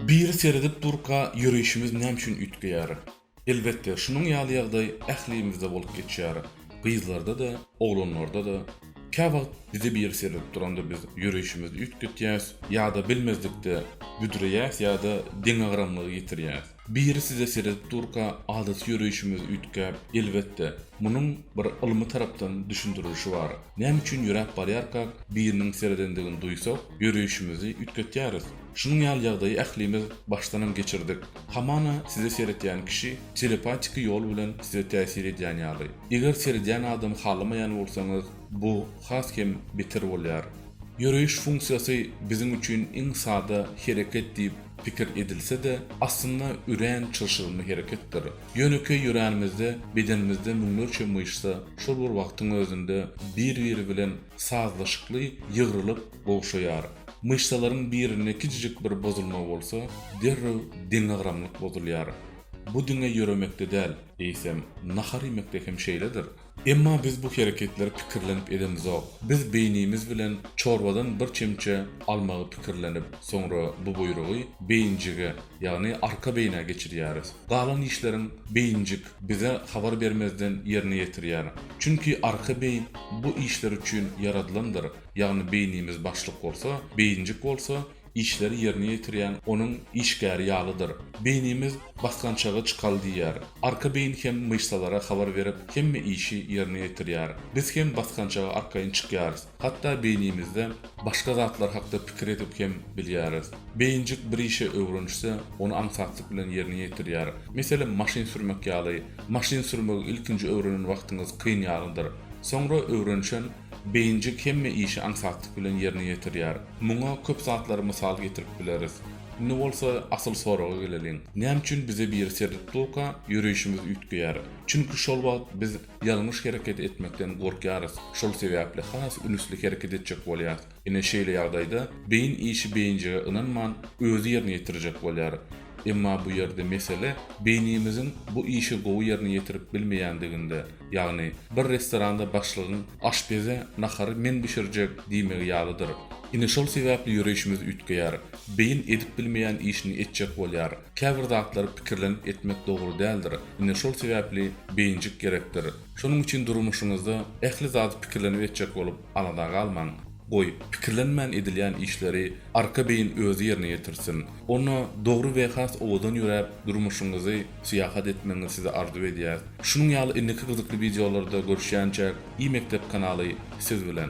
Bir seredip durka yürüyüşimiz nämçin ütgeýär? Elbetde şunun ýaly ýagdaý ählimizde bolup geçýär. Gyzlarda da, oglanlarda da. Käwagt bizi bir seredip duranda biz yürüyüşimizi ütgetýäs, ýa-da bilmezlikde büdreýäs ýa-da deňagramlygy ýitirýäs. Biri size seredip durka adaty yürüyüşimizi ütgäp, elbetde munun bir ylmy tarapdan düşündirilişi bar. Näme üçin ýürek barýarka biriniň seredendigini duýsak, yürüyüşimizi ütgetýäris. Şunun ýaly ýagdaý ählimiz başdan geçirdik. Hamana size seretýän kişi telepatik ýol bilen size täsir edýän ýaly. Eger seredýän adam halamaýan bolsaňyz, bu haskem bitir bolýar. Yürüyüş funksiyasy bizim üçin iň sada hereket diýip pikir edilse de aslında üren çılşılmy hereketdir. Yönöke yürenimizde, bedenimizde müňlerçe myşsa şol bir wagtyň özünde bir-biri bilen sazlaşykly ýygrylyp boşaýar. Myşsalaryň birine kiçijik bir bozulma bolsa, derrew deňagramlyk bozulýar. Bu diňe ýüremekde däl, eýsem nahar ýemekde hem şeýledir. Emma biz bu hereketleri pikirlenip edemizok. Biz beynimiz bilen çorbadan bir çemçe almagy pikirlenip, sonra bu buyrugy beyincige, ýagny arka beyne geçirýäris. Galan işleriň beyincik bize habar bermezden ýerine ýetirýär. Çünki arka beyin bu işler üçin yaradylandyr. Ýagny beynimiz başlyk bolsa, beyincik bolsa, işleri yerine ýetirýän onun işgäri ýalydyr. Beynimiz baskançaga çykal diýär. Arka beyin hem myşsalara habar berip, hemme işi yerine ýetirýär. Biz hem baskançaga arkaýyn çykýarys. Hatda beynimizde başga zatlar hakda pikir edip hem bilýäris. Beyincik bir işe öwrenişse, onu aňsatlyk bilen yerine ýetirýär. Meselem maşyn sürmek ýaly. Maşyn sürmegi ilkinji öwrenen wagtyňyz kyn ýalydyr. Sonra öwrenişen beyincik hemme işi aňsatlyk bilen yerine ýetirýär. Muňa köp zatlary mysal getirip bileris. Ne bolsa asyl soraga geleliň. Näme üçin bize bir seredip durka yürüyüşimiz ütgeýär? Çünki şol wagt biz ýalňyş hereket etmekden gorkýarys. Şol sebäple has ünüslik hereket etjek bolýar. Ine şeýle ýagdaýda beyin işi beyincige ynanman özü ýerine ýetirjek bolýar. Emma bu ýerde mesele beynimiziň bu işi gowy ýerine ýetirip bilmeýändiginde, ýagny bir restoranda başlygyň aşpeze nahary men bişirjek diýmegi ýalydyr. Ine şol sebäpli ýürüyüşimiz ütgeýär. Beyin edip bilmeýän işini etjek bolýar. Käbir zatlar pikirlenip etmek dogry däldir. Ine şol sebäpli beyincik gerekdir. Şonuň üçin durmuşyňyzda ähli zat pikirlenip etjek bolup alada galmaň. Goy, pikirlenmän edilýän işleri arka beyin özü ýerine ýetirsin. Onu dogry we has owadan ýörep durmuşyňyzy syýahat etmeňi size arzu edýär. Şunun ýaly indiki gyzykly videolarda görüşýänçä, iMektep kanaly siz bilen.